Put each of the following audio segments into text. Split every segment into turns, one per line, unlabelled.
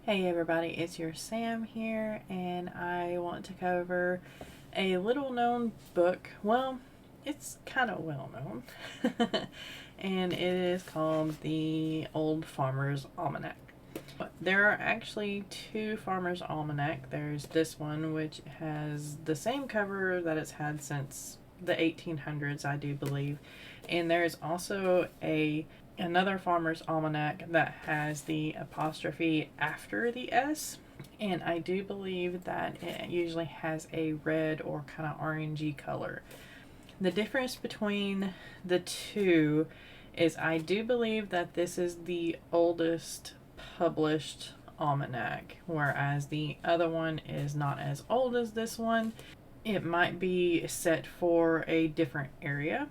Hey everybody, it's your Sam here, and I want to cover a little known book. Well, it's kind of well known, and it is called The Old Farmer's Almanac. There are actually two Farmer's Almanac. There's this one, which has the same cover that it's had since the 1800s, I do believe, and there's also another Farmer's Almanac that has the apostrophe after the S, and I do believe that it usually has a red or kind of orangey color. The difference between the two is I do believe that this is the oldest published almanac, whereas the other one is not as old as this one. It might be set for a different area.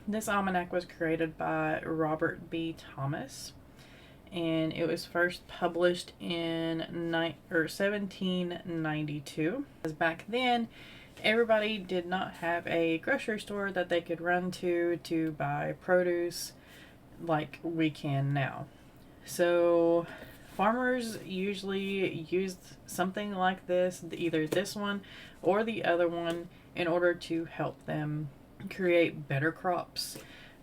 This almanac was created by Robert B. Thomas, and it was first published in 1792. As back then, everybody did not have a grocery store that they could run to buy produce like we can now. So farmers usually used something like this, either this one or the other one, in order to help them create better crops,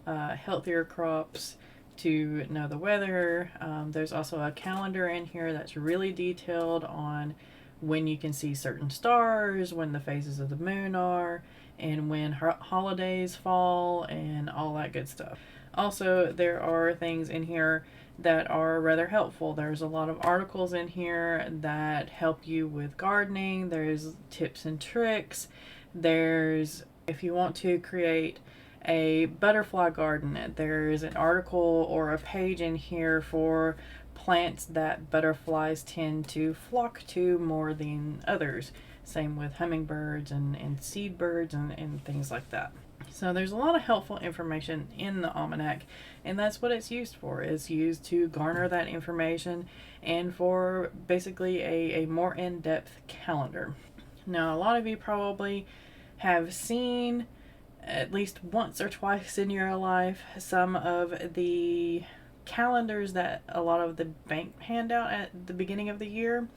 healthier crops, to know the weather. There's also a calendar in here that's really detailed on when you can see certain stars, when the phases of the moon are, and when holidays fall, and all that good stuff. Also, there are things in here that are rather helpful. There's a lot of articles in here that help you with gardening. There's tips and tricks. There's, if you want to create a butterfly garden, there's an article or a page in here for plants that butterflies tend to flock to more than others. Same with hummingbirds and seed birds and things like that. So there's a lot of helpful information in the almanac, and that's what it's used for. It's used to garner that information and for basically a more in-depth calendar. Now, a lot of you probably have seen at least once or twice in your life some of the calendars that a lot of the bank hand out at the beginning of the year,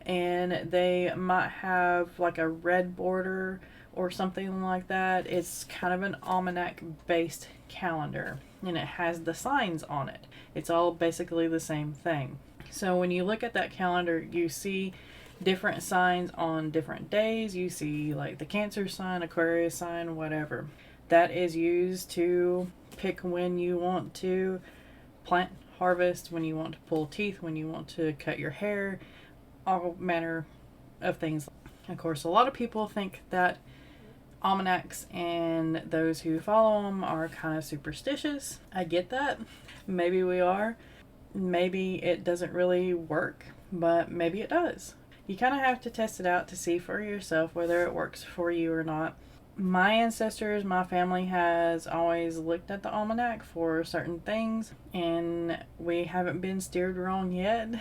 and they might have like a red border or something like that. It's kind of an almanac based calendar, and it has the signs on it. It's all basically the same thing. So when you look at that calendar, you see different signs on different days. You see like the Cancer sign, Aquarius sign, whatever. That is used to pick when you want to plant, harvest, when you want to pull teeth, when you want to cut your hair, all manner of things. Of course, a lot of people think that almanacs and those who follow them are kind of superstitious. I get that. Maybe we are. Maybe it doesn't really work, but maybe it does. You kind of have to test it out to see for yourself whether it works for you or not. My ancestors, my family has always looked at the almanac for certain things, and we haven't been steered wrong yet.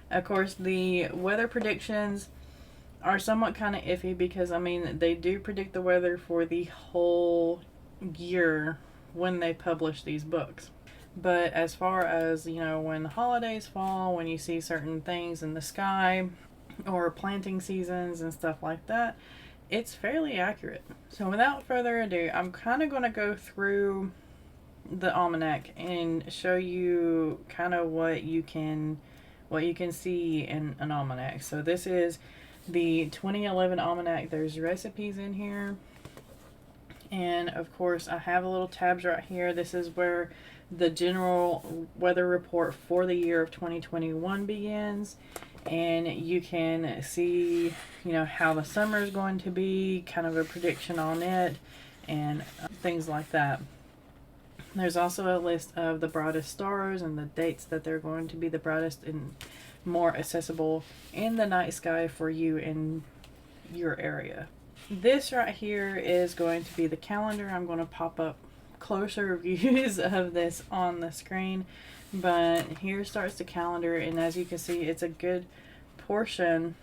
Of course, the weather predictions are somewhat kind of iffy because, I mean, they do predict the weather for the whole year when they publish these books. But as far as, when the holidays fall, when you see certain things in the sky, or planting seasons and stuff like that, it's fairly accurate. So without further ado, I'm kind of going to go through the almanac and show you kind of what you can see in an almanac. So this is the 2011 almanac. There's recipes in here, and of course I have a little tabs right here. This is where the general weather report for the year of 2021 begins, and you can see how the summer is going to be, kind of a prediction on it, and things like that. There's also a list of the brightest stars and the dates that they're going to be the brightest and more accessible in the night sky for you in your area. This right here is going to be the calendar. I'm going to pop up closer views of this on the screen, but here starts the calendar, and as you can see, it's a good portion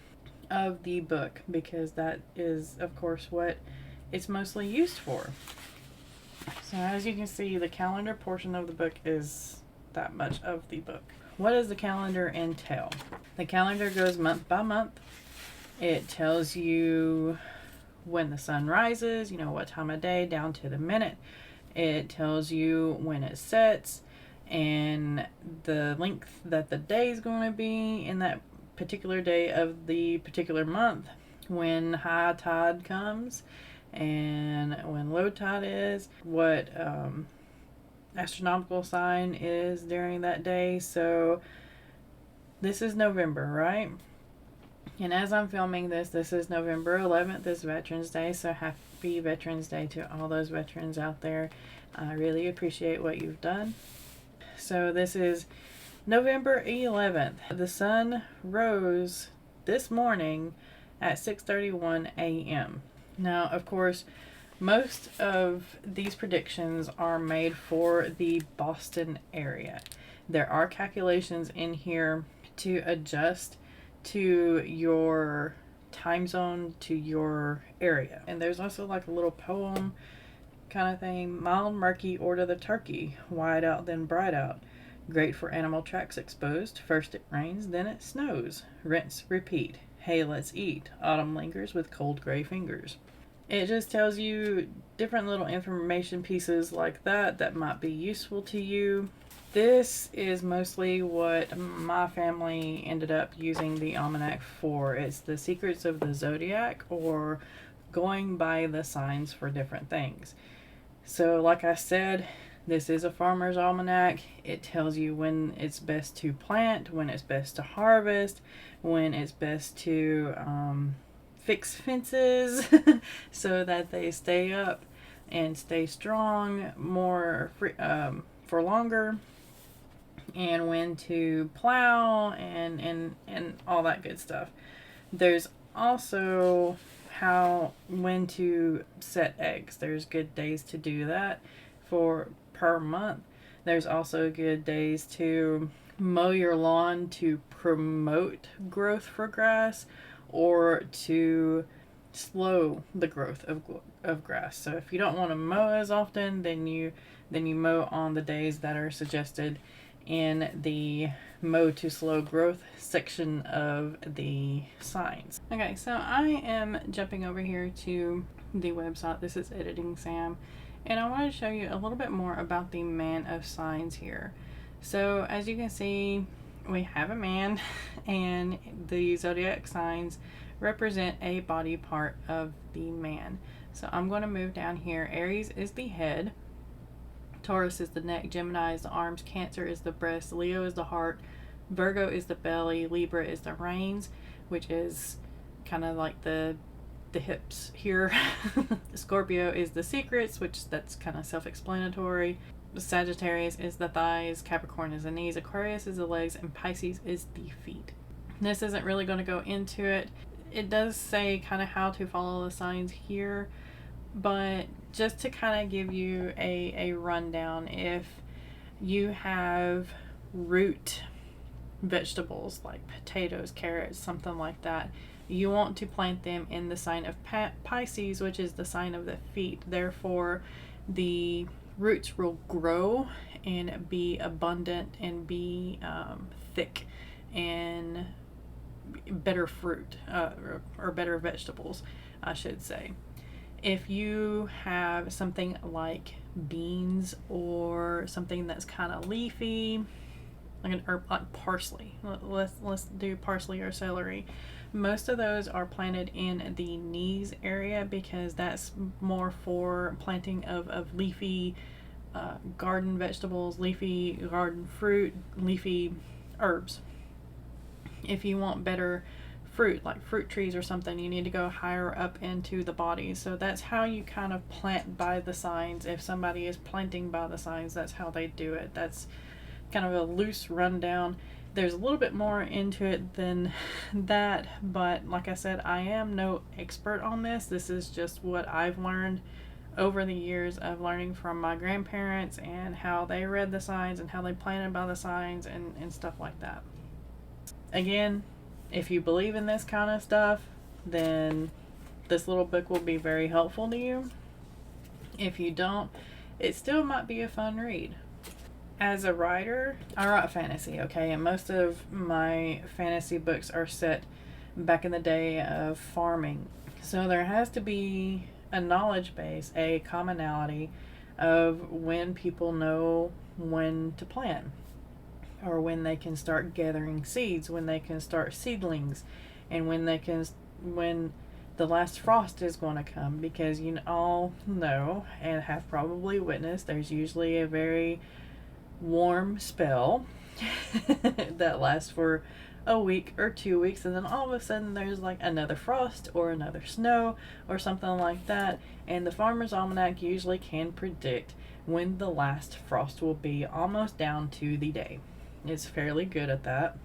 of the book because that is, of course, what it's mostly used for. So as you can see, the calendar portion of the book is that much of the book. what does the calendar entail? The calendar goes month by month. It tells you when the sun rises, you know, what time of day down to the minute. It tells you when it sets and the length that the day is going to be in that particular day of the particular month, when high tide comes and when low tide is, what astronomical sign is during that day. So this is November, right? And as I'm filming this, this is November 11th, is Veterans Day, so happy Veterans Day to all those veterans out there. I really appreciate what you've done. So this is November 11th. The sun rose this morning at 6:31 a.m. Now, of course, most of these predictions are made for the Boston area. There are calculations in here to adjust to your time zone, to your area. And there's also like a little poem kind of thing. Mild, murky, order the turkey. Wide out, then bright out. Great for animal tracks exposed. First it rains, then it snows. Rinse, repeat. Hey, let's eat. Autumn lingers with cold gray fingers. It just tells you different little information pieces like that that might be useful to you. This is mostly what my family ended up using the Almanac for. It's the secrets of the zodiac, or going by the signs for different things. So like I said, this is a farmer's almanac. It tells you when it's best to plant, when it's best to harvest, when it's best to fix fences so that they stay up and stay strong more for longer, and when to plow and all that good stuff. There's also when to set eggs. There's good days to do that per month. There's also good days to mow your lawn to promote growth for grass, or to slow the growth of grass. So if you don't want to mow as often, then you mow on the days that are suggested in the mow to slow growth section of the signs. Okay, so I am jumping over here to the website. This is Editing Sam, and I want to show you a little bit more about the man of signs here. So as you can see, we have a man, and the zodiac signs represent a body part of the man. So I'm going to move down here. Aries is the head, Taurus is the neck, Gemini is the arms, Cancer is the breast, Leo is the heart, Virgo is the belly, Libra is the reins, which is kind of like the hips here. Scorpio is the secrets, which that's kind of self-explanatory. Sagittarius is the thighs, Capricorn is the knees, Aquarius is the legs, and Pisces is the feet. This isn't really going to go into it. It does say kind of how to follow the signs here, but just to kind of give you a rundown, if you have root vegetables like potatoes, carrots, something like that, you want to plant them in the sign of Pisces, which is the sign of the feet. Therefore, the roots will grow and be abundant and be thick and better fruit, or better vegetables, I should say. If you have something like beans or something that's kind of leafy, like an herb like parsley, let's do parsley or celery. Most of those are planted in the knees area because that's more for planting of leafy garden vegetables, leafy garden fruit, leafy herbs. If you want better fruit, like fruit trees or something, you need to go higher up into the body. So that's how you kind of plant by the signs. If somebody is planting by the signs, that's how they do it. That's kind of a loose rundown. There's a little bit more into it than that, but like I said, I am no expert on this. This is just what I've learned over the years of learning from my grandparents and how they read the signs and how they planted by the signs and stuff like that. Again, if you believe in this kind of stuff, then this little book will be very helpful to you. If you don't, it still might be a fun read. As a writer, I write fantasy, okay? And most of my fantasy books are set back in the day of farming. So there has to be a knowledge base, a commonality of when people know when to plant, or when they can start gathering seeds, when they can start seedlings, and when the last frost is going to come, because you all know and have probably witnessed there's usually a very warm spell that lasts for a week or 2 weeks, and then all of a sudden there's like another frost or another snow or something like that, and the Farmer's Almanac usually can predict when the last frost will be, almost down to the day. It's fairly good at that.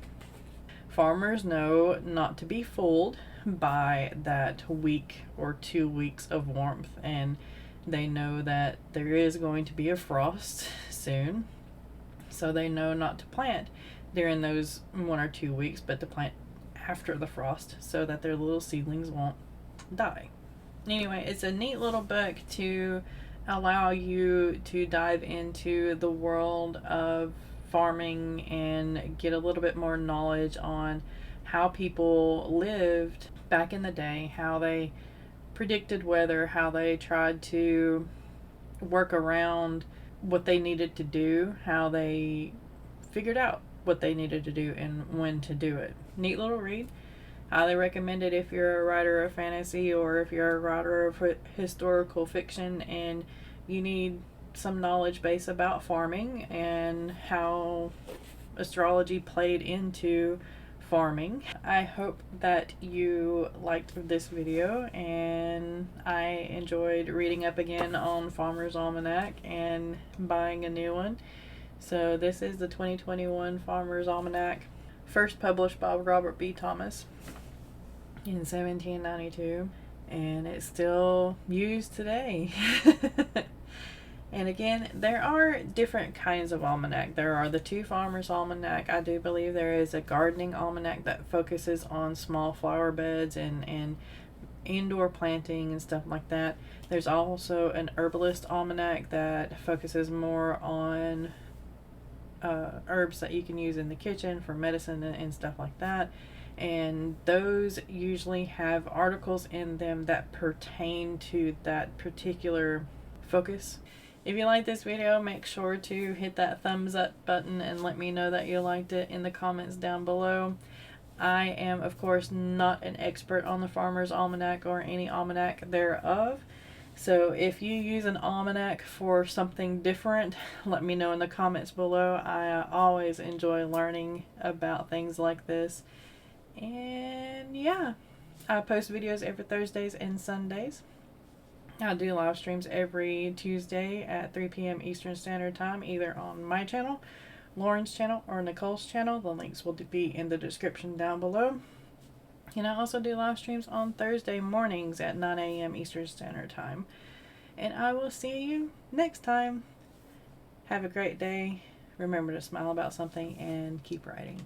Farmers know not to be fooled by that week or 2 weeks of warmth, and they know that there is going to be a frost soon, so they know not to plant during those 1 or 2 weeks, but to plant after the frost so that their little seedlings won't die. Anyway, it's a neat little book to allow you to dive into the world of farming and get a little bit more knowledge on how people lived back in the day, how they predicted weather, how they tried to work around what they needed to do, how they figured out what they needed to do and when to do it. Neat little read. Highly recommend it if you're a writer of fantasy, or if you're a writer of historical fiction and you need some knowledge base about farming and how astrology played into farming. I hope that you liked this video, and I enjoyed reading up again on Farmer's Almanac and buying a new one. So this is the 2021 Farmer's Almanac, first published by Robert B. Thomas in 1792, and it's still used today. And again, there are different kinds of almanac. There are the 2 Farmer's Almanac. I do believe there is a gardening almanac that focuses on small flower beds and indoor planting and stuff like that. There's also an herbalist almanac that focuses more on herbs that you can use in the kitchen for medicine and stuff like that. And those usually have articles in them that pertain to that particular focus. If you like this video, make sure to hit that thumbs up button and let me know that you liked it in the comments down below. I am, of course, not an expert on the Farmer's Almanac or any almanac thereof. So if you use an almanac for something different, let me know in the comments below. I always enjoy learning about things like this. And yeah, I post videos every Thursdays and Sundays. I do live streams every Tuesday at 3 p.m. Eastern Standard Time, either on my channel, Lauren's channel, or Nicole's channel. The links will be in the description down below. And I also do live streams on Thursday mornings at 9 a.m. Eastern Standard Time. And I will see you next time. Have a great day. Remember to smile about something and keep writing.